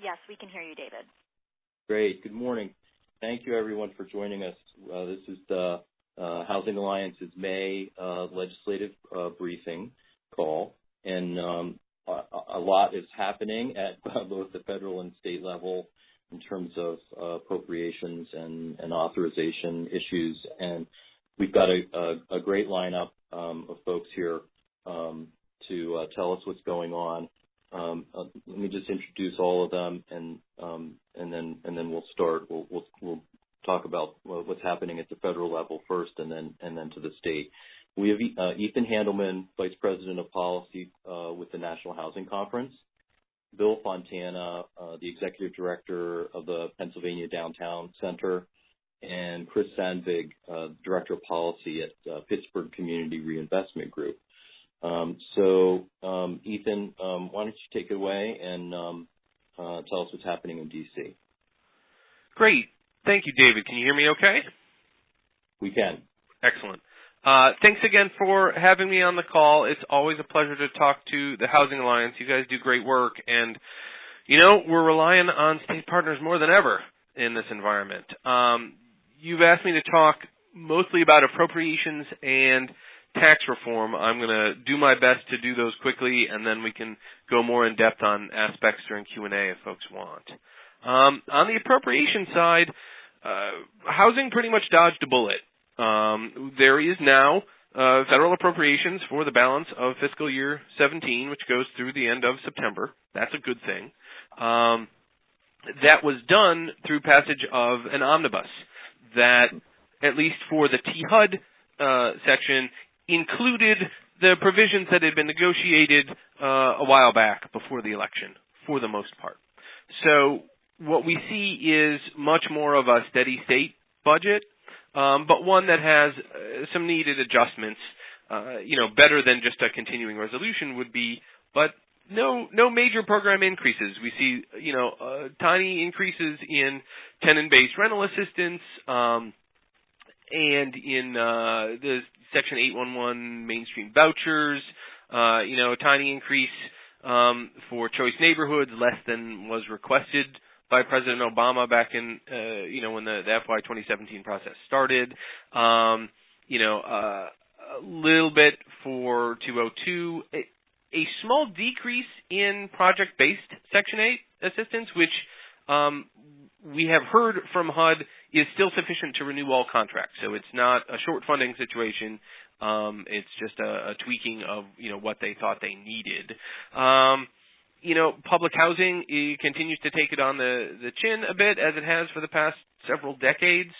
Yes, we can hear you, David. Great. Good morning. Thank you, everyone, for joining us. This is the Housing Alliance's May legislative briefing call, and a lot is happening at both the federal and state level in terms of appropriations and authorization issues. And we've got a great lineup of folks here to tell us what's going on. Let me just introduce all of them, and then we'll start. We'll talk about what's happening at the federal level first, and then to the state. We have Ethan Handelman, Vice President of Policy with the National Housing Conference. Bill Fontana, the Executive Director of the Pennsylvania Downtown Center, and Chris Sandvig, Director of Policy at Pittsburgh Community Reinvestment Group. Ethan, why don't you take it away and tell us what's happening in D.C. Great. Thank you, David. Can you hear me okay? We can. Excellent. Thanks again for having me on the call. It's always a pleasure to talk to the Housing Alliance. You guys do great work, and, we're relying on state partners more than ever in this environment. You've asked me to talk mostly about appropriations and tax reform. I'm going to do my best to do those quickly, and then we can go more in depth on aspects during Q&A if folks want. On the appropriation side, housing pretty much dodged a bullet. There is now federal appropriations for the balance of fiscal year 17, which goes through the end of September. That's a good thing. That was done through passage of an omnibus that, at least for the THUD section, included the provisions that had been negotiated a while back before the election, for the most part. So what we see is much more of a steady state budget, but one that has some needed adjustments, better than just a continuing resolution would be, but no major program increases. We see, tiny increases in tenant-based rental assistance, and in the Section 811 mainstream vouchers, a tiny increase for choice neighborhoods, less than was requested by President Obama back in, when the FY 2017 process started. A little bit for 202. A small decrease in project-based Section 8 assistance, which we have heard from HUD is still sufficient to renew all contracts. So it's not a short funding situation. It's just a tweaking of, what they thought they needed. Public housing continues to take it on the chin a bit, as it has for the past several decades.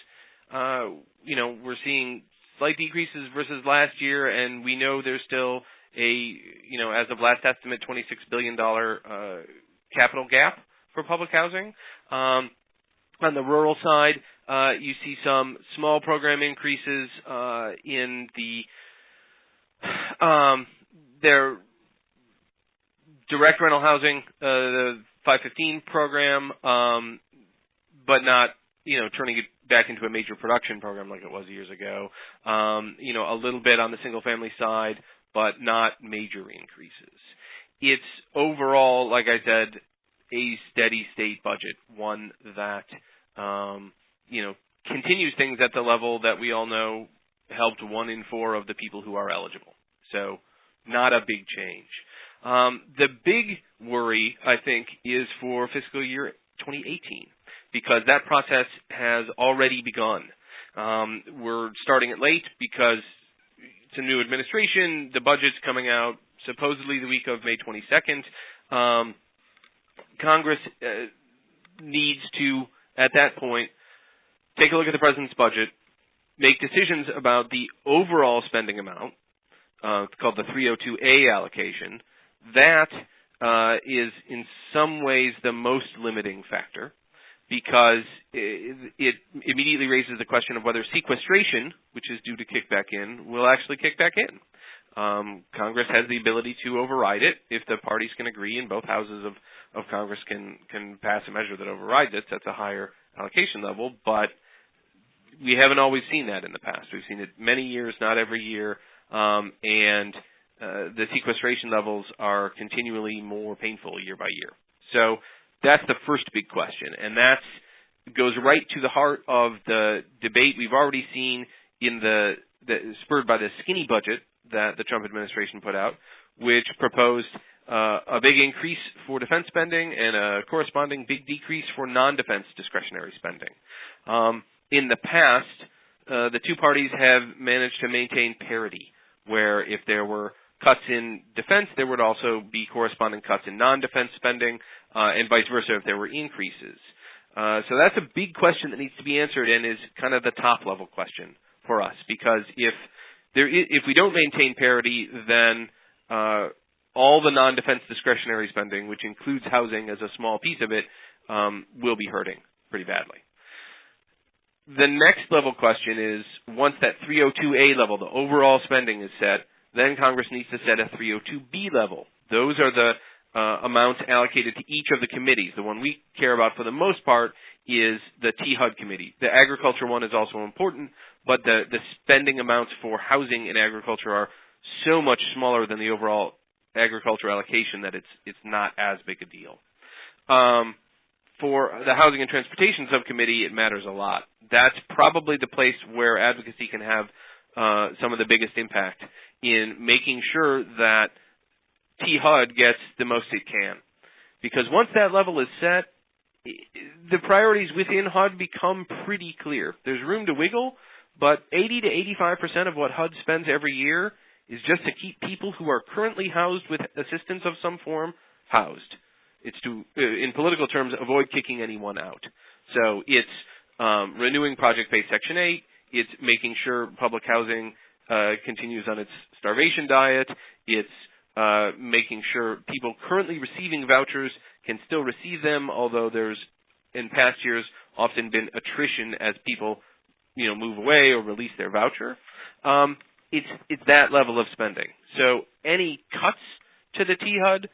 We're seeing slight decreases versus last year, and we know there's still as of last estimate, $26 billion capital gap for public housing. On the rural side, you see some small program increases in their direct rental housing, the 515 program, but not, turning it back into a major production program like it was years ago. A little bit on the single-family side, but not major increases. It's overall, like I said, a steady state budget, one that, continues things at the level that we all know helped 1 in 4 of the people who are eligible. So not a big change. The big worry, I think, is for fiscal year 2018, because that process has already begun. We're starting it late because it's a new administration. The budget's coming out supposedly the week of May 22nd. Congress needs to, at that point, take a look at the president's budget, make decisions about the overall spending amount, called the 302A allocation. That is in some ways the most limiting factor, because it immediately raises the question of whether sequestration, which is due to kick back in, will actually kick back in. Congress has the ability to override it if the parties can agree, and both houses of Congress can pass a measure that overrides it. That's a higher allocation level, but we haven't always seen that in the past. We've seen it many years, not every year, and the sequestration levels are continually more painful year by year. So that's the first big question, and that goes right to the heart of the debate we've already seen in spurred by the skinny budget that the Trump administration put out, which proposed a big increase for defense spending and a corresponding big decrease for non-defense discretionary spending. In the past, the two parties have managed to maintain parity, where if there were cuts in defense, there would also be corresponding cuts in non-defense spending, and vice versa if there were increases. So that's a big question that needs to be answered and is kind of the top-level question for us, because if we don't maintain parity, then all the non-defense discretionary spending, which includes housing as a small piece of it, will be hurting pretty badly. The next level question is, once that 302A level, the overall spending is set, then Congress needs to set a 302B level. Those are the amounts allocated to each of the committees. The one we care about for the most part is the THUD committee. The agriculture one is also important, but the spending amounts for housing and agriculture are so much smaller than the overall agriculture allocation that it's not as big a deal. For the Housing and Transportation Subcommittee, it matters a lot. That's probably the place where advocacy can have some of the biggest impact in making sure that THUD gets the most it can. Because once that level is set, the priorities within HUD become pretty clear. There's room to wiggle, but 80 to 85% of what HUD spends every year is just to keep people who are currently housed with assistance of some form housed. It's to, in political terms, avoid kicking anyone out. So it's renewing project-based Section 8. It's making sure public housing continues on its starvation diet. It's making sure people currently receiving vouchers can still receive them, although there's, in past years, often been attrition as people, move away or release their voucher. It's that level of spending. So any cuts to the THUD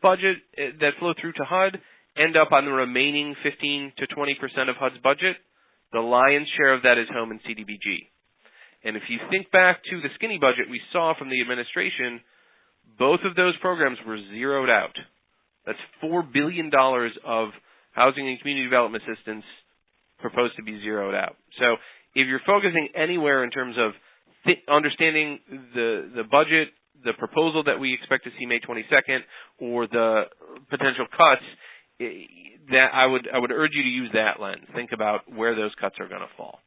budget that flow through to HUD end up on the remaining 15 to 20% of HUD's budget. The lion's share of that is home and CDBG. And if you think back to the skinny budget we saw from the administration, both of those programs were zeroed out. That's $4 billion of housing and community development assistance proposed to be zeroed out. So if you're focusing anywhere in terms of understanding the budget, the proposal that we expect to see May 22nd, or the potential cuts, that I would urge you to use that lens. Think about where those cuts are going to fall.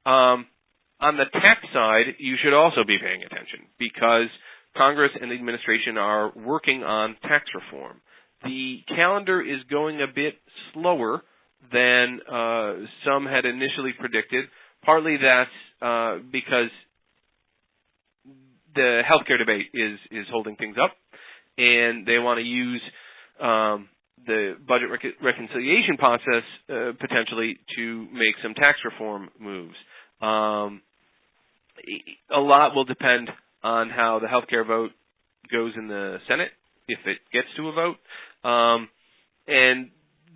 On the tax side, you should also be paying attention because Congress and the administration are working on tax reform. The calendar is going a bit slower than some had initially predicted. Partly that's because the healthcare debate is holding things up, and they want to use the budget reconciliation process potentially to make some tax reform moves. A lot will depend on how the healthcare vote goes in the Senate, if it gets to a vote. And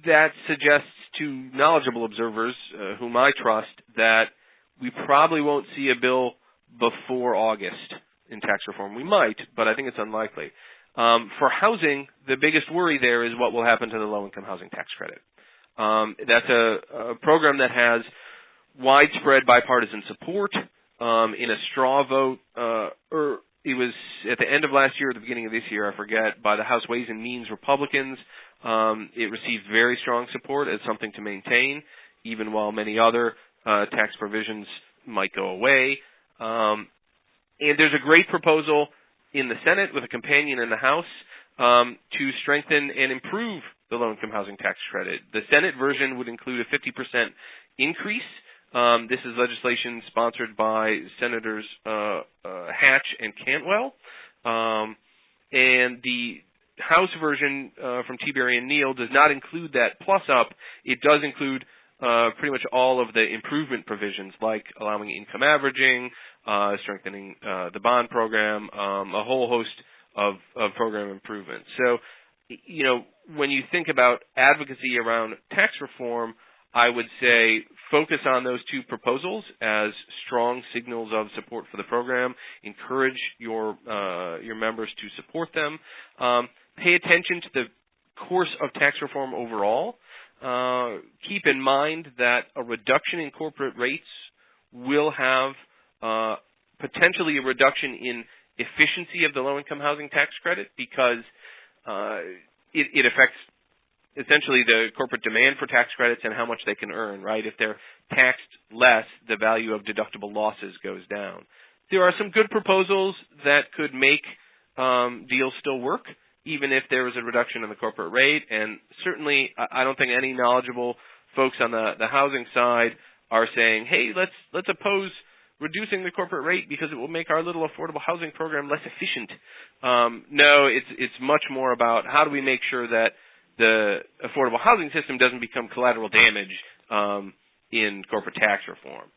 that suggests to knowledgeable observers, whom I trust, that we probably won't see a bill before August in tax reform. We might, but I think it's unlikely. For housing, the biggest worry there is what will happen to the low-income housing tax credit. That's a program that has widespread bipartisan support. In a straw vote, or it was at the end of last year or the beginning of this year, I forget, by the House Ways and Means Republicans. It received very strong support as something to maintain, even while many other tax provisions might go away. And there's a great proposal in the Senate with a companion in the House to strengthen and improve the low-income housing tax credit. The Senate version would include a 50% increase. This is legislation sponsored by Senators Hatch and Cantwell. And the House version from Tiberi and Neal does not include that plus up. It does include pretty much all of the improvement provisions, like allowing income averaging, strengthening the bond program, a whole host of program improvements. So, when you think about advocacy around tax reform, I would say focus on those two proposals as strong signals of support for the program. Encourage your members to support them. Pay attention to the course of tax reform overall, keep in mind that a reduction in corporate rates will have potentially a reduction in efficiency of the low-income housing tax credit because it affects essentially the corporate demand for tax credits and how much they can earn, right? If they're taxed less, the value of deductible losses goes down. There are some good proposals that could make deals still work, even if there was a reduction in the corporate rate. And certainly, I don't think any knowledgeable folks on the housing side are saying, hey, let's oppose reducing the corporate rate because it will make our little affordable housing program less efficient. No, it's much more about how do we make sure that the affordable housing system doesn't become collateral damage in corporate tax reform.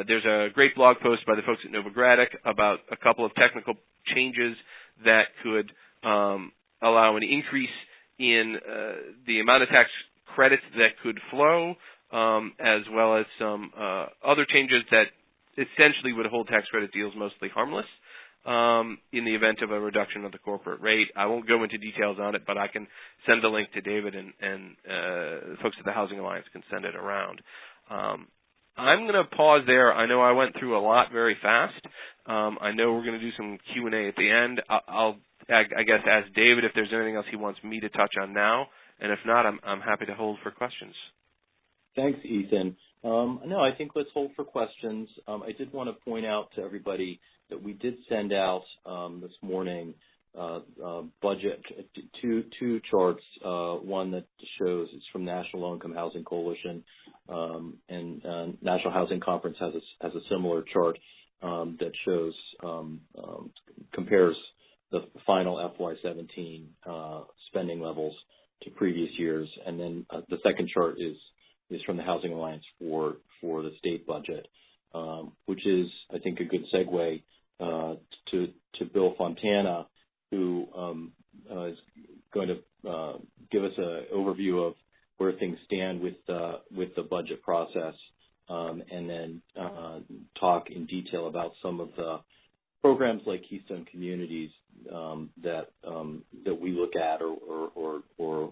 There's a great blog post by the folks at Novogradac about a couple of technical changes that could allow an increase in the amount of tax credits that could flow, as well as some other changes that essentially would hold tax credit deals mostly harmless in the event of a reduction of the corporate rate. I won't go into details on it, but I can send a link to David, and the folks at the Housing Alliance can send it around. I'm going to pause there. I know I went through a lot very fast. I know we're going to do some Q&A at the end. I guess ask David if there's anything else he wants me to touch on now, and if not, I'm happy to hold for questions. Thanks, Ethan. No, I think let's hold for questions. I did want to point out to everybody that we did send out this morning budget two charts. One that shows it's from National Low Income Housing Coalition, and National Housing Conference has a similar chart that shows compares the final FY17 spending levels to previous years, and then the second chart is from the Housing Alliance for the state budget, which is, I think, a good segue to Bill Fontana, who is going to give us an overview of where things stand with the budget process, and then talk in detail about some of the programs like Keystone Communities that we look at or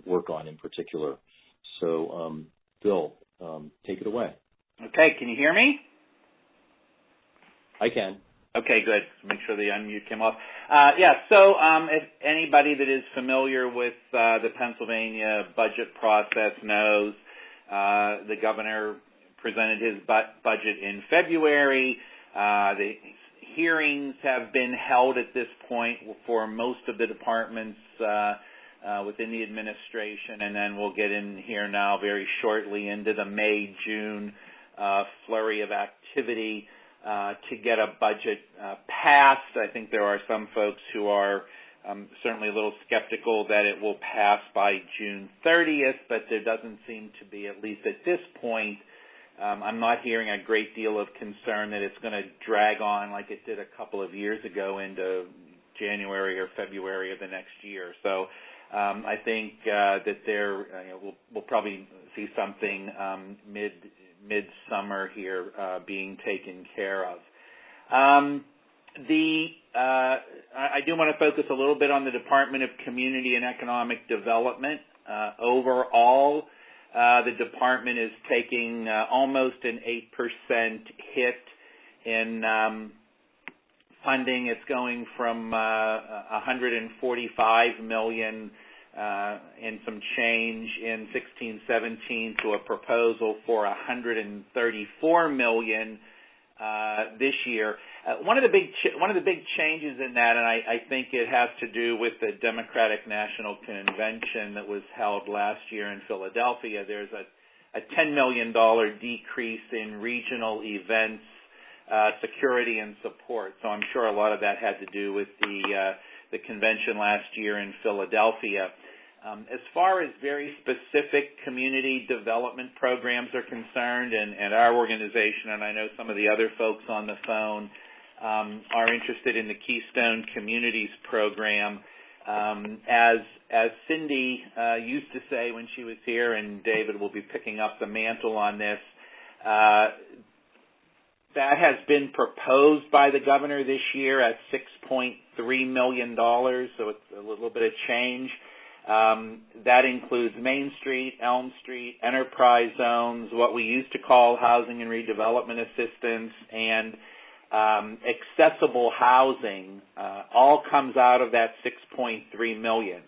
work on in particular. So, Bill, take it away. Okay, can you hear me? I can. Okay, good. Make sure the unmute came off. So if anybody that is familiar with the Pennsylvania budget process knows, the governor presented his budget in February. The hearings have been held at this point for most of the departments within the administration, and then we'll get in here now very shortly into the May-June flurry of activity to get a budget passed. I think there are some folks who are certainly a little skeptical that it will pass by June 30th, but there doesn't seem to be, at least at this point, I'm not hearing a great deal of concern that it's going to drag on like it did a couple of years ago into January or February of the next year. So I think that we'll probably see something midsummer here being taken care of. I do want to focus a little bit on the Department of Community and Economic Development. Overall, the department is taking almost an 8% hit in funding. It's going from $145 million and some change in 16-17 to a proposal for $134 million this year. One of the big changes in that, and I think it has to do with the Democratic National Convention that was held last year in Philadelphia. There's a $10 million decrease in regional events, security, and support. So I'm sure a lot of that had to do with the convention last year in Philadelphia. As far as very specific community development programs are concerned, and our organization, and I know some of the other folks on the phone are interested in the Keystone Communities program. As Cindy used to say when she was here, and David will be picking up the mantle on this, that has been proposed by the governor this year at $6.3 million, so it's a little bit of change. That includes Main Street, Elm Street, enterprise zones, what we used to call housing and redevelopment assistance, and accessible housing, all comes out of that $6.3 million.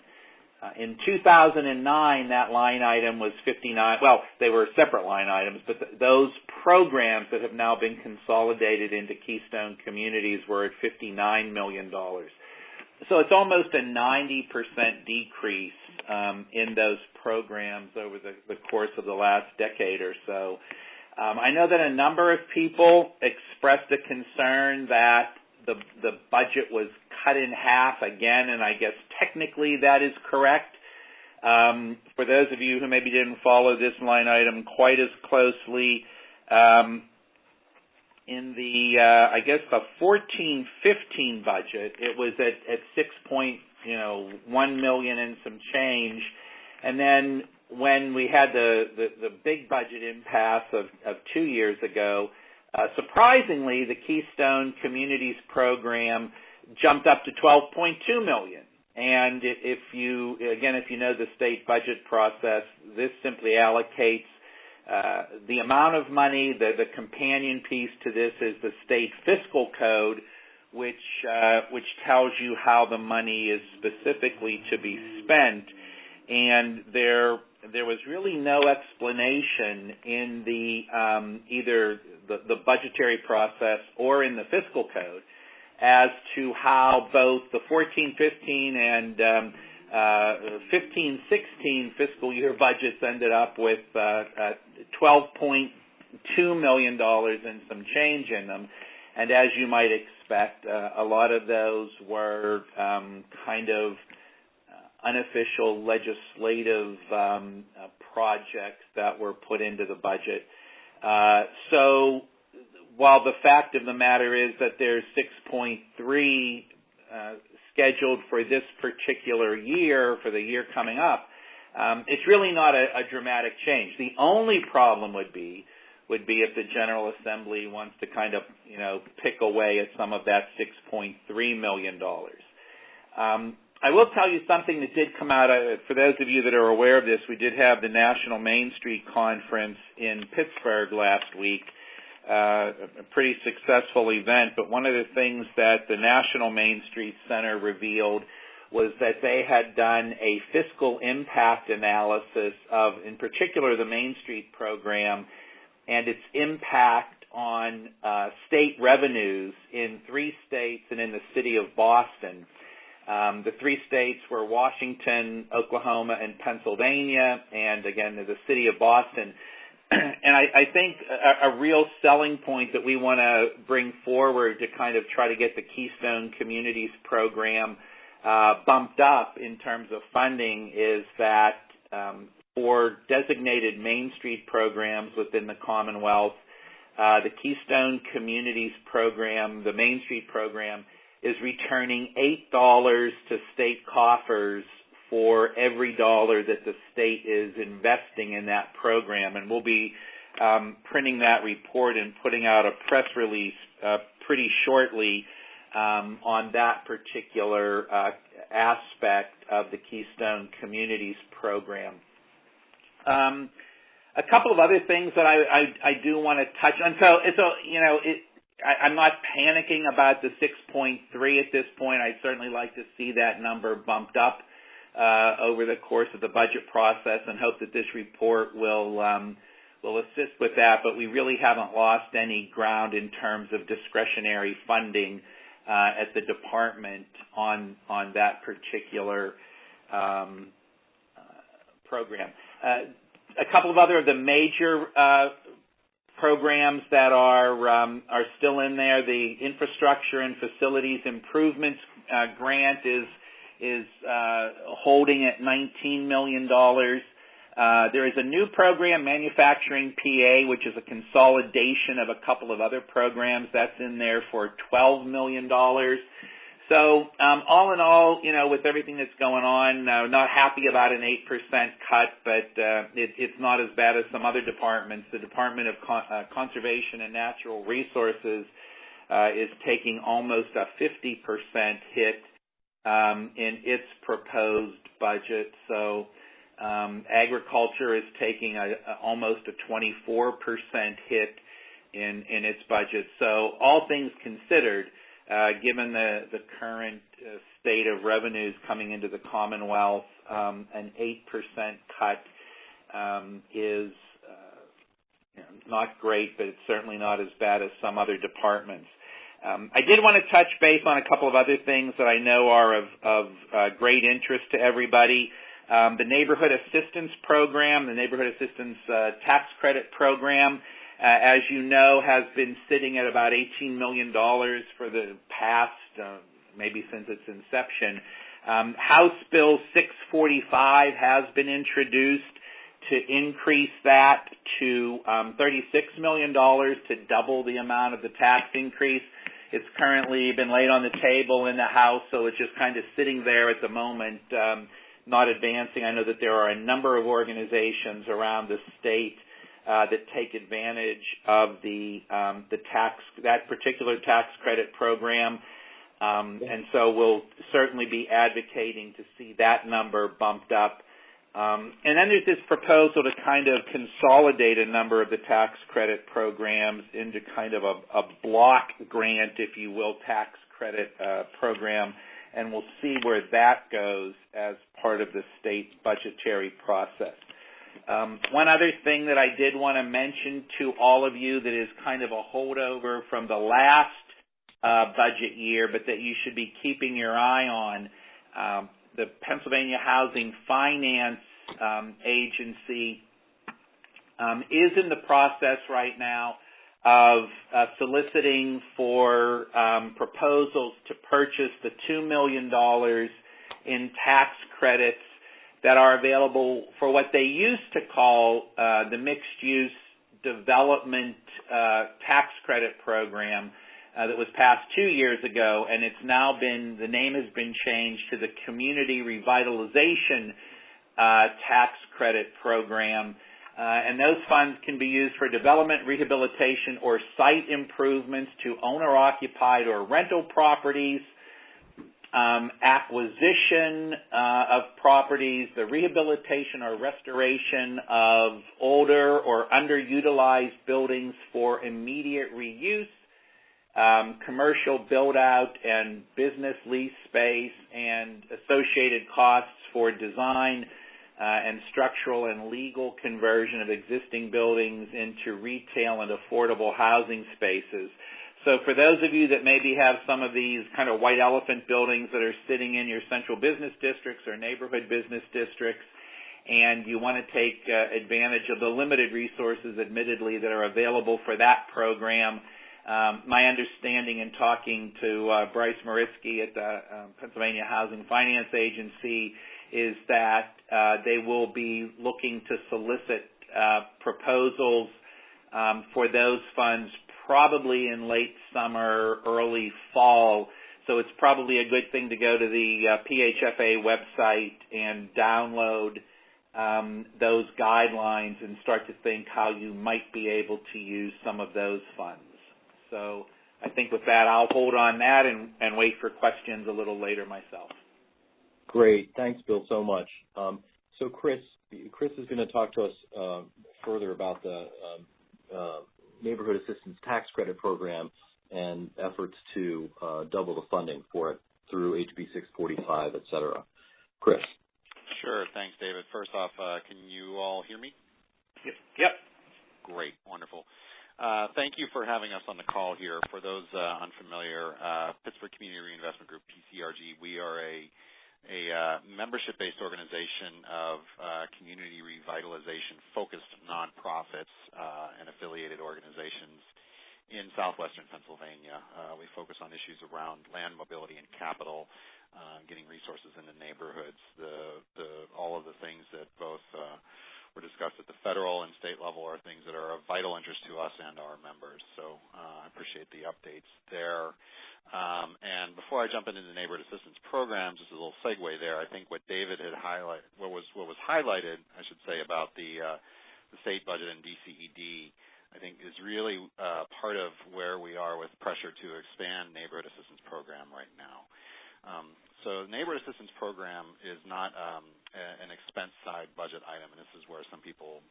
In 2009, that line item was 59. Well, they were separate line items, but those programs that have now been consolidated into Keystone Communities were at $59 million. So it's almost a 90% decrease in those programs over the course of the last decade or so. I know that a number of people expressed a concern that the budget was cut in half again, and I guess technically that is correct. For those of you who maybe didn't follow this line item quite as closely, in the I guess the 14-15 budget, it was at $6.1 million and some change, and then when we had the big budget impasse of 2 years ago, surprisingly, the Keystone Communities program jumped up to $12.2 million. And if you know the state budget process, this simply allocates the amount of money. The companion piece to this is the state fiscal code, which tells you how the money is specifically to be spent. And there was really no explanation in the either the budgetary process or in the fiscal code as to how both the 14-15 and 15-16 fiscal year budgets ended up with $12.2 million and some change in them. And as you might expect, a lot of those were kind of unofficial legislative projects that were put into the budget. So while the fact of the matter is that there's 6.3 scheduled for this particular year, for the year coming up, it's really not a dramatic change. The only problem would be if the General Assembly wants to kind of, pick away at some of that $6.3 million. I will tell you something that did come out. For those of you that are aware of this, we did have the National Main Street Conference in Pittsburgh last week, a pretty successful event. But one of the things that the National Main Street Center revealed was that they had done a fiscal impact analysis of, in particular, the Main Street program and its impact on state revenues in 3 states and in the city of Boston. The 3 states were Washington, Oklahoma, and Pennsylvania, and again, the city of Boston. And I think a real selling point that we want to bring forward to kind of try to get the Keystone Communities program bumped up in terms of funding is that for designated Main Street programs within the Commonwealth, the Keystone Communities program, the Main Street program, is returning $8 to state coffers for every dollar that the state is investing in that program. And we'll be printing that report and putting out a press release pretty shortly on that particular aspect of the Keystone Communities program. A couple of other things that I do want to touch on. So I'm not panicking about the 6.3 at this point. I'd certainly like to see that number bumped up over the course of the budget process, and hope that this report will assist with that. But we really haven't lost any ground in terms of discretionary funding at the department on that particular program. A couple of other of the major programs that are still in there. The Infrastructure and Facilities Improvements grant is holding at $19 million. There is a new program, Manufacturing PA, which is a consolidation of a couple of other programs. That's in there for $12 million. So all in all, with everything that's going on, not happy about an 8% cut, but it's not as bad as some other departments. The Department of Conservation and Natural Resources is taking almost a 50% hit in its proposed budget. So agriculture is taking almost a 24% hit in its budget. So all things considered, given the current state of revenues coming into the Commonwealth, an 8% cut is not great, but it's certainly not as bad as some other departments. I did want to touch base on a couple of other things that I know are of great interest to everybody. The Neighborhood Assistance Program, the Neighborhood Assistance Tax Credit Program, as you know, has been sitting at about $18 million for the past, maybe since its inception. House Bill 645 has been introduced to increase that to $36 million, to double the amount of the tax increase. It's currently been laid on the table in the House, so it's just kind of sitting there at the moment, not advancing. I know that there are a number of organizations around the state that take advantage of that particular tax credit program, and so we'll certainly be advocating to see that number bumped up. And then there's this proposal to kind of consolidate a number of the tax credit programs into kind of a block grant, if you will, tax credit program, and we'll see where that goes as part of the state budgetary process. One other thing that I did want to mention to all of you that is kind of a holdover from the last budget year, but that you should be keeping your eye on, the Pennsylvania Housing Finance Agency is in the process right now of soliciting for proposals to purchase the $2 million in tax credits that are available for what they used to call the mixed-use development tax credit program that was passed 2 years ago, and the name has been changed to the Community Revitalization Tax Credit Program. And those funds can be used for development, rehabilitation, or site improvements to owner-occupied or rental properties, acquisition of properties, the rehabilitation or restoration of older or underutilized buildings for immediate reuse, commercial build-out and business lease space, and associated costs for design and structural and legal conversion of existing buildings into retail and affordable housing spaces. So for those of you that maybe have some of these kind of white elephant buildings that are sitting in your central business districts or neighborhood business districts, and you want to take advantage of the limited resources, admittedly, that are available for that program, my understanding in talking to Bryce Mariski at the Pennsylvania Housing Finance Agency is that they will be looking to solicit proposals for those funds probably in late summer, early fall. So it's probably a good thing to go to the PHFA website and download those guidelines and start to think how you might be able to use some of those funds. So I think with that, I'll hold on that and wait for questions a little later myself. Great. Thanks, Bill, so much. So Chris is going to talk to us further about the Neighborhood Assistance Tax Credit Program and efforts to double the funding for it through HB 645, et cetera. Chris. Sure. Thanks, David. First off, can you all hear me? Yep. Great. Wonderful. Thank you for having us on the call here. For those unfamiliar, Pittsburgh Community Reinvestment Group, PCRG, we are a membership-based organization of community revitalization-focused nonprofits and affiliated organizations in southwestern Pennsylvania. We focus on issues around land mobility and capital, getting resources into neighborhoods, all of the things that both were discussed at the federal and state level are things that are of vital interest to us and our members. So I appreciate the updates there. And before I jump into the neighborhood assistance programs, just a little segue there. I think what David had highlighted, what was highlighted, I should say, about the state budget and DCED, I think is really part of where we are with pressure to expand neighborhood assistance program right now. So the Neighborhood Assistance Program is not an expense side budget item, and this is where some people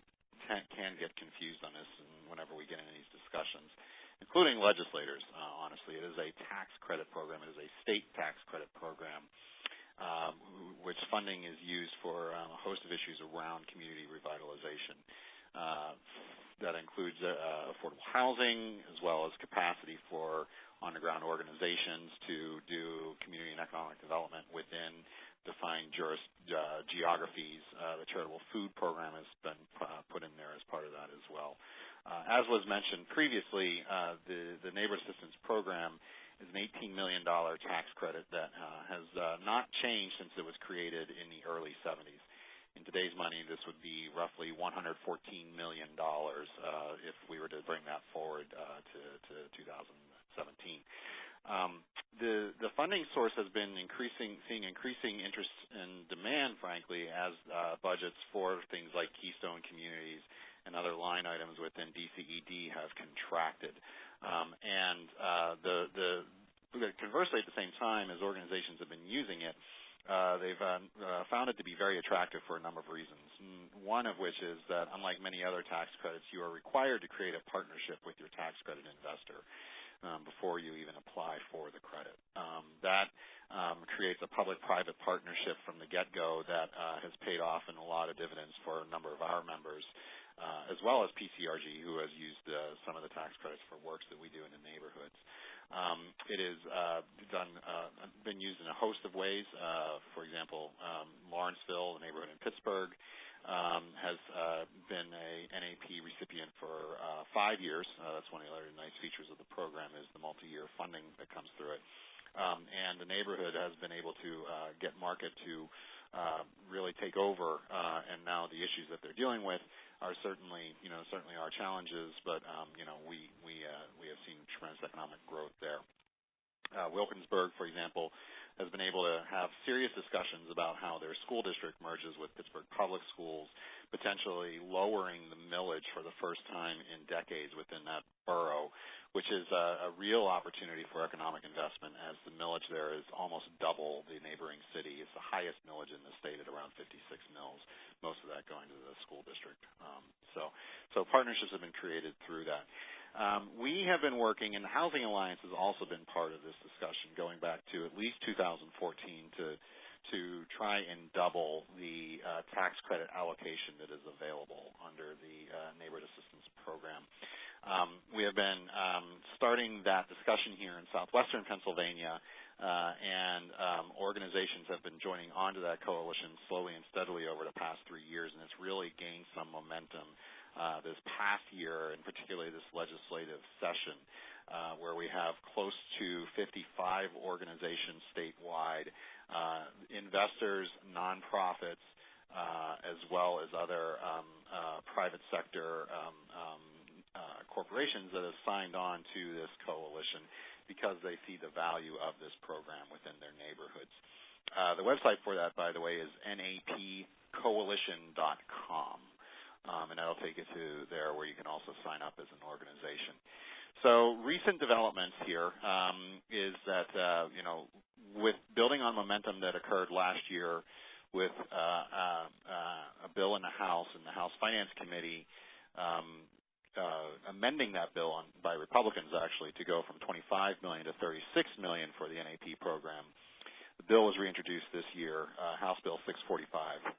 can get confused on this and whenever we get into these discussions, including legislators, honestly. It is a tax credit program. It is a state tax credit program, which funding is used for a host of issues around community revitalization. That includes affordable housing as well as capacity for on-the-ground organizations to do community and economic development within defined geographies. The charitable food program has been put in there as part of that as well. As was mentioned previously, the Neighborhood Assistance Program is an $18 million tax credit that has not changed since it was created in the early 70s. In today's money, this would be roughly $114 million if we were to bring that forward to 2017. The funding source has been seeing increasing interest and demand, frankly, as budgets for things like Keystone Communities and other line items within DCED have contracted. Conversely, at the same time, as organizations have been using it, they've found it to be very attractive for a number of reasons. One of which is that, unlike many other tax credits, you are required to create a partnership with your tax credit investor before you even apply for the credit. That creates a public-private partnership from the get-go that has paid off in a lot of dividends for a number of our members, as well as PCRG, who has used some of the tax credits for works that we do in the neighborhoods. It is been used in a host of ways. For example, Lawrenceville, the neighborhood in Pittsburgh, has been a NAP recipient for 5 years. That's one of the other nice features of the program is the multi-year funding that comes through it. And the neighborhood has been able to get market to really take over, and now the issues that they're dealing with are certainly our challenges, but we have seen tremendous economic growth there. Wilkinsburg, for example, has been able to have serious discussions about how their school district merges with Pittsburgh Public Schools, potentially lowering the millage for the first time in decades within that borough, which is a real opportunity for economic investment, as the millage there is almost double the neighboring city. It's the highest millage in the state at around 56 mills, most of that going to the school district. So partnerships have been created through that. We have been working, and the Housing Alliance has also been part of this discussion, going back to at least 2014 to try and double the tax credit allocation that is available under the Neighborhood Assistance Program. We have been starting that discussion here in southwestern Pennsylvania, and organizations have been joining onto that coalition slowly and steadily over the past 3 years, and it's really gained some momentum this past year, and particularly this legislative session, where we have close to 55 organizations statewide, investors, nonprofits, as well as other private sector corporations that have signed on to this coalition because they see the value of this program within their neighborhoods. The website for that, by the way, is napcoalition.com. And that'll take you to there where you can also sign up as an organization. So recent developments here is that, with building on momentum that occurred last year with a bill in the House and the House Finance Committee amending that bill by Republicans, actually, to go from $25 million to $36 million for the NAP program. The bill was reintroduced this year, House Bill 645.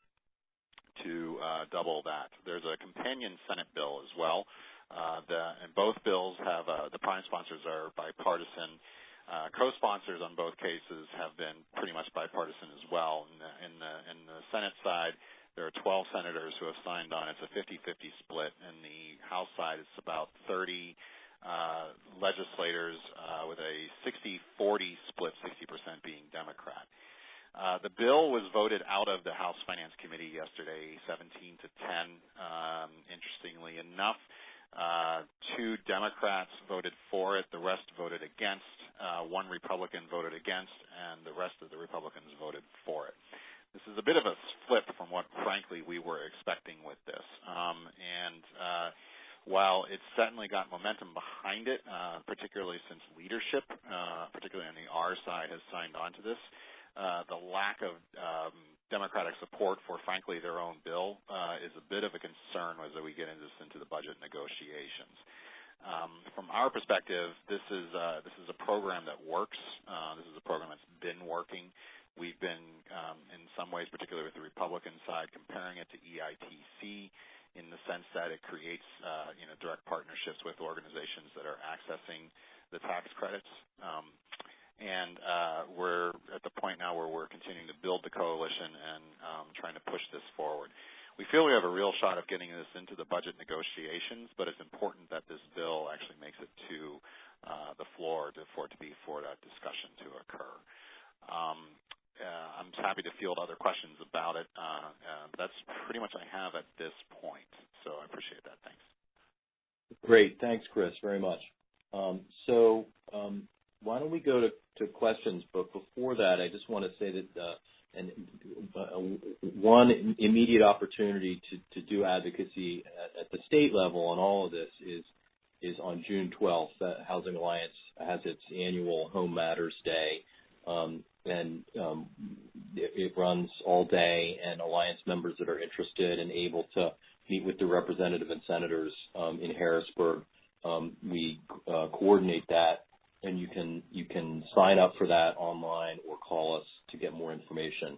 To double that. There's a companion Senate bill as well. And both bills have the prime sponsors are bipartisan. Co-sponsors on both cases have been pretty much bipartisan as well. In the Senate side, there are 12 senators who have signed on. It's a 50-50 split. In the House side, it's about 30 legislators with a 60-40 split, 60% being Democrat. The bill was voted out of the House Finance Committee yesterday, 17 to 10. Interestingly enough, 2 Democrats voted for it. The rest voted against. 1 Republican voted against, and the rest of the Republicans voted for it. This is a bit of a flip from what, frankly, we were expecting with this. While it's certainly got momentum behind it, particularly since leadership, particularly on the R side, has signed on to this, the lack of Democratic support for, frankly, their own bill is a bit of a concern as we get into the budget negotiations. From our perspective, this is a program that works. This is a program that's been working. We've been, in some ways, particularly with the Republican side, comparing it to EITC in the sense that it creates, direct partnerships with organizations that are accessing the tax credits. And we're at the point now where we're continuing to build the coalition and trying to push this forward. We feel we have a real shot of getting this into the budget negotiations, but it's important that this bill actually makes it to the floor for that discussion to occur. I'm happy to field other questions about it. That's pretty much I have at this point, so I appreciate that. Thanks. Great. Thanks, Chris, very much. Why don't we go to questions? But before that, I just want to say that one immediate opportunity to do advocacy at the state level on all of this is on June 12th. That Housing Alliance has its annual Home Matters Day, and it runs all day, and Alliance members that are interested and able to meet with the representative and senators in Harrisburg, we coordinate that, and you can sign up for that online or call us to get more information.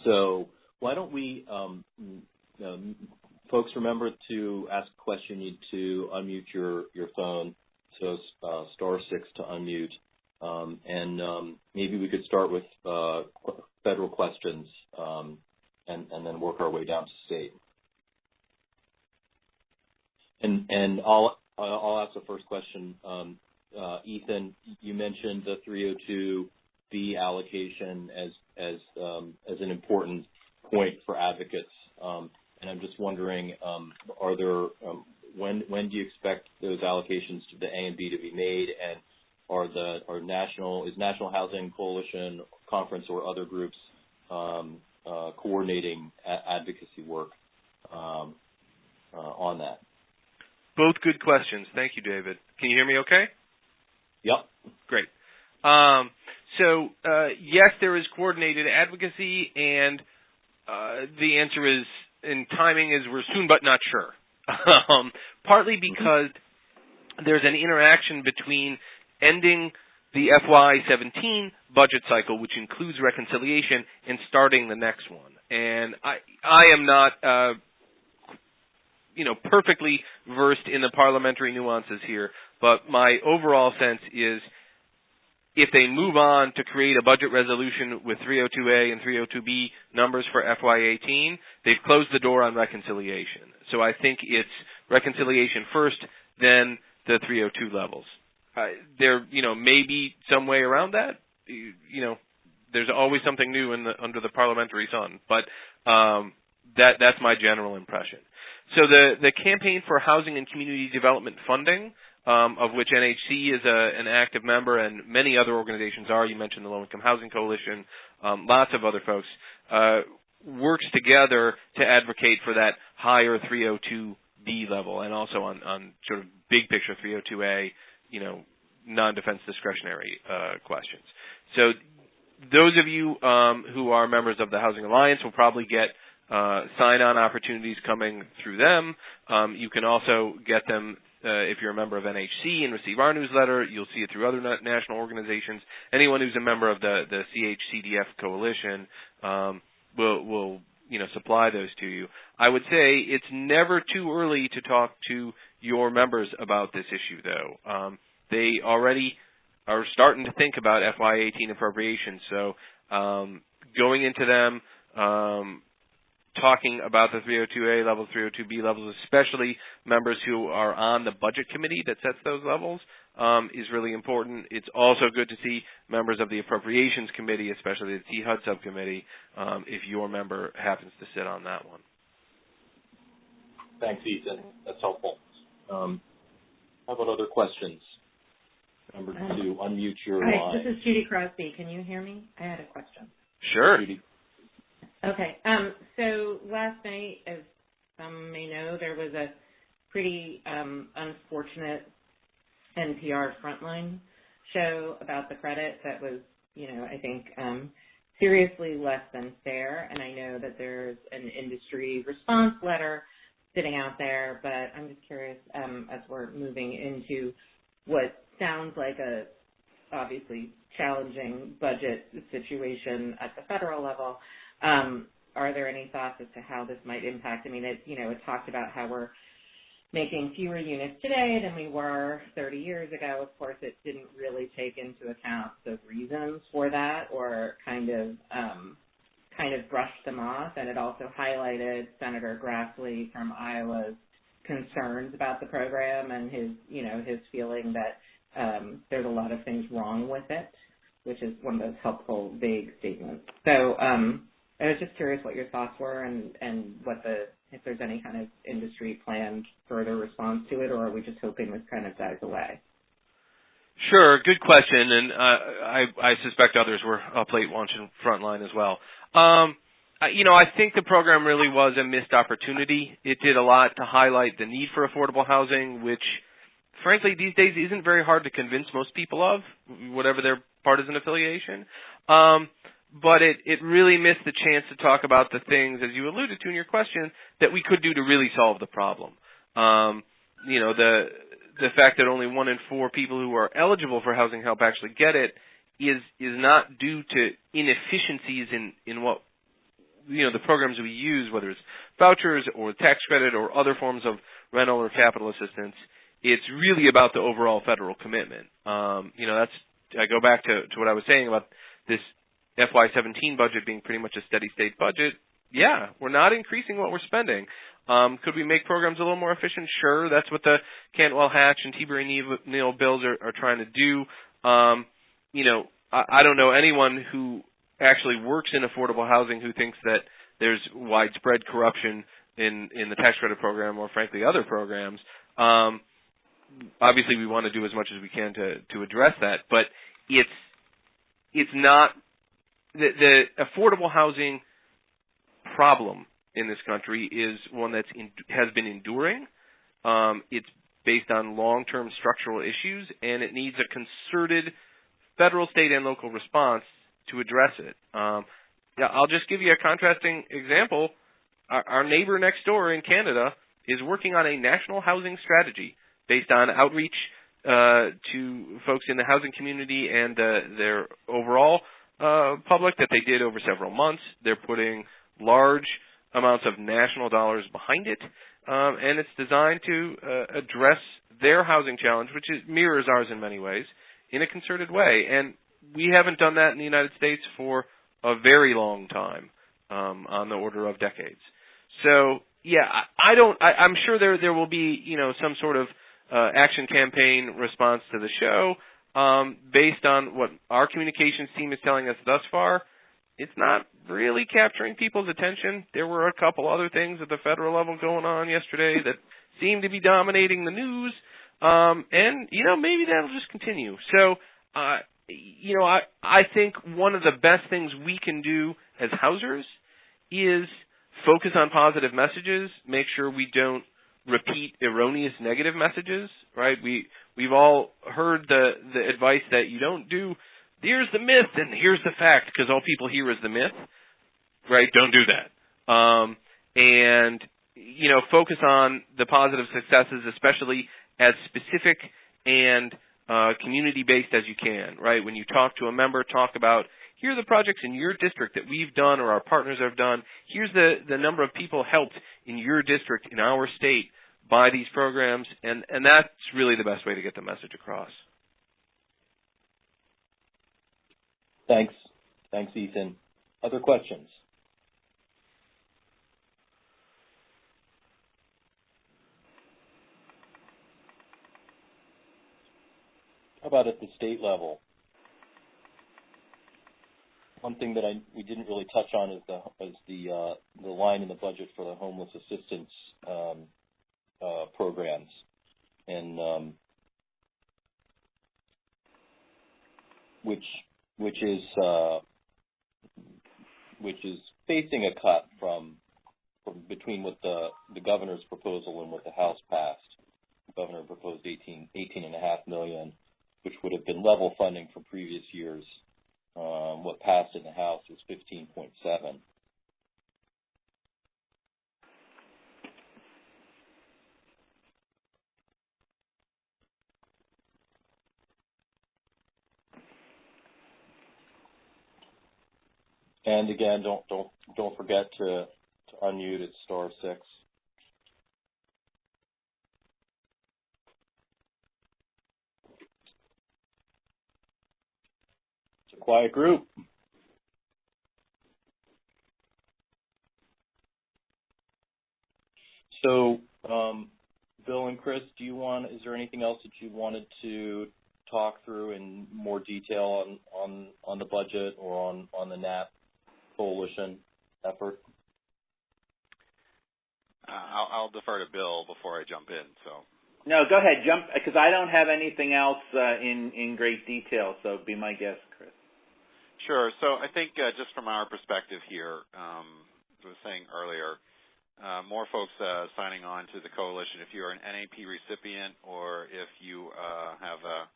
So why don't we, folks, remember to ask a question, you need to unmute your phone, so *6 to unmute. And maybe we could start with federal questions and then work our way down to state. And I'll ask the first question. Ethan, you mentioned the 302B allocation as an important point for advocates, and I'm just wondering, are there when do you expect those allocations to the A and B to be made, and is National Housing Coalition Conference or other groups coordinating advocacy work on that? Both good questions. Thank you, David. Can you hear me okay? Yep. Great. Yes, there is coordinated advocacy, and the answer is, in timing is we're soon but not sure. Partly because there's an interaction between ending the FY17 budget cycle, which includes reconciliation, and starting the next one. And I am not perfectly versed in the parliamentary nuances here, but my overall sense is if they move on to create a budget resolution with 302A and 302B numbers for FY18, they've closed the door on reconciliation. So I think it's reconciliation first, then the 302 levels. There, may be some way around that. There's always something new under the parliamentary sun, but that's my general impression. So the campaign for housing and community development funding, of which NHC is an active member and many other organizations are, you mentioned the Low Income Housing Coalition, lots of other folks, works together to advocate for that higher 302B level and also on sort of big picture 302A, non-defense discretionary questions. So those of you who are members of the Housing Alliance will probably get sign-on opportunities coming through them. You can also get them if you're a member of NHC and receive our newsletter. You'll see it through other national organizations. Anyone who's a member of the CHCDF coalition will supply those to you. I would say it's never too early to talk to your members about this issue, though. They already are starting to think about FY18 appropriations, so going into them, talking about the 302A levels, 302B levels, especially members who are on the budget committee that sets those levels, is really important. It's also good to see members of the appropriations committee, especially the T-HUD subcommittee, if your member happens to sit on that one. Thanks, Ethan. That's helpful. How about other questions? Remember to unmute your line. Hi, this is Judy Crosby. Can you hear me? I had a question. Sure. Judy. Okay. So last night, as some may know, there was a pretty unfortunate NPR Frontline show about the credit that was I think seriously less than fair. And I know that there's an industry response letter sitting out there, but I'm just curious, as we're moving into what sounds like a obviously challenging budget situation at the federal level, are there any thoughts as to how this might impact? I mean, it talked about how we're making fewer units today than we were 30 years ago. Of course, it didn't really take into account the reasons for that, or kind of brushed them off. And it also highlighted Senator Grassley from Iowa's concerns about the program and his feeling that there's a lot of things wrong with it, which is one of those helpful, vague statements. So I was just curious what your thoughts were and if there's any kind of industry planned further response to it, or are we just hoping this kind of dies away? Sure, good question, and I suspect others were up late watching Frontline as well. I think the program really was a missed opportunity. It did a lot to highlight the need for affordable housing, which, frankly, these days isn't very hard to convince most people of, whatever their partisan affiliation. But it really missed the chance to talk about the things, as you alluded to in your question, that we could do to really solve the problem. The fact that only 1 in 4 people who are eligible for housing help actually get it is not due to inefficiencies in what the programs we use, whether it's vouchers or tax credit or other forms of rental or capital assistance. It's really about the overall federal commitment. I go back to what I was saying about this FY17 budget being pretty much a steady state budget. Yeah, we're not increasing what we're spending. Could we make programs a little more efficient? Sure, that's what the Cantwell-Hatch and Tiberi-Neal bills are trying to do. I don't know anyone who actually works in affordable housing who thinks that there's widespread corruption in the tax credit program or, frankly, other programs. Obviously, we want to do as much as we can to address that, but it's not the affordable housing problem in this country is one that has been enduring. It's based on long-term structural issues, and it needs a concerted federal, state, and local response to address it. I'll just give you a contrasting example. Our neighbor next door in Canada is working on a national housing strategy based on outreach to folks in the housing community and their overall public that they did over several months. They're putting large amounts of national dollars behind it, and it's designed to address their housing challenge, which mirrors ours in many ways, in a concerted way. And we haven't done that in the United States for a very long time, on the order of decades. So, yeah, I'm sure there will be, some sort of action campaign response to the show. Based on what our communications team is telling us thus far, it's not really capturing people's attention. There were a couple other things at the federal level going on yesterday that seem to be dominating the news, and maybe that'll just continue. So, I think one of the best things we can do as housers is focus on positive messages, make sure we don't repeat erroneous negative messages, right? We've all heard the advice that you don't do, here's the myth and here's the fact, because all people hear is the myth, right? Don't do that. And focus on the positive successes, especially as specific and community-based as you can, right? When you talk to a member, talk about, here are the projects in your district that we've done or our partners have done. Here's the number of people helped in your district, in our state, by these programs, and that's really the best way to get the message across. Thanks, Ethan. Other questions? How about at the state level? One thing that we didn't really touch on is the line in the budget for the homeless assistance programs, and which is facing a cut from between what the governor's proposal and what the House passed. The governor proposed $18.5 million, which would have been level funding for previous years. what passed in the House was 15.7. And again, don't forget to unmute at *6. It's a quiet group. So, Bill and Chris, is there anything else that you wanted to talk through in more detail on the budget or on the NAP coalition effort? I'll defer to Bill before I jump in. So. No, go ahead, jump, because I don't have anything else in great detail. So be my guest, Chris. Sure. So I think just from our perspective here, as I was saying earlier, more folks signing on to the coalition. If you're an NAP recipient, or if you have a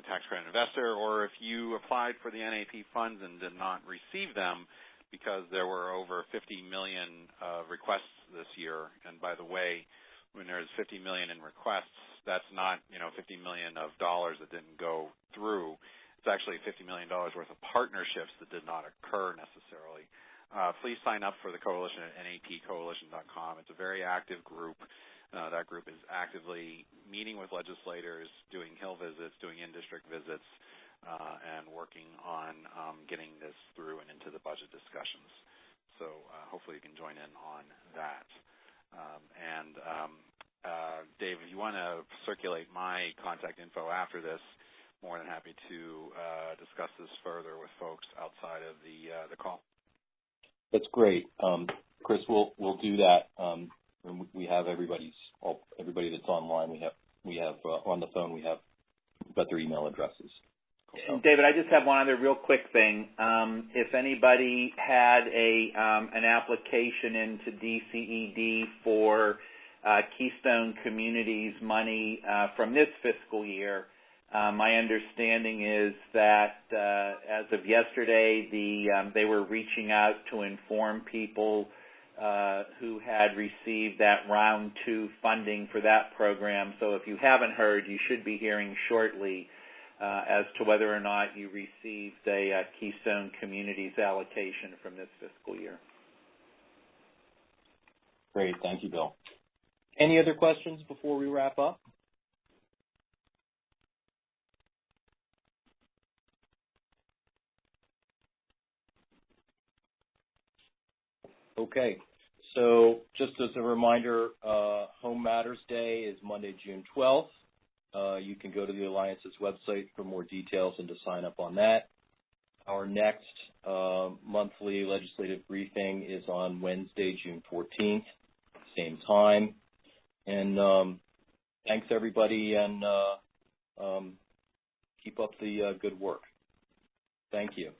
tax credit investor, or if you applied for the NAP funds and did not receive them because there were over 50 million requests this year. And by the way, when there's 50 million in requests, that's not $50 million of dollars that didn't go through. It's actually $50 million worth of partnerships that did not occur necessarily. Please sign up for the coalition at napcoalition.com. It's a very active group. That group is actively meeting with legislators, doing Hill visits, doing in-district visits, and working on getting this through and into the budget discussions. So hopefully you can join in on that. Dave, if you want to circulate my contact info after this, more than happy to discuss this further with folks outside of the call. That's great, Chris. We'll do that. We have everybody that's online. We have on the phone. We've got their email addresses. Cool. David, I just have one other real quick thing. If anybody had an application into DCED for Keystone Communities money from this fiscal year, my understanding is that as of yesterday, they were reaching out to inform people who had received that round 2 funding for that program. So if you haven't heard, you should be hearing shortly as to whether or not you received a Keystone Communities allocation from this fiscal year. Great. Thank you, Bill. Any other questions before we wrap up? Okay. So just as a reminder, Home Matters Day is Monday, June 12th. You can go to the Alliance's website for more details and to sign up on that. Our next monthly legislative briefing is on Wednesday, June 14th, same time. And thanks, everybody, and keep up the good work. Thank you.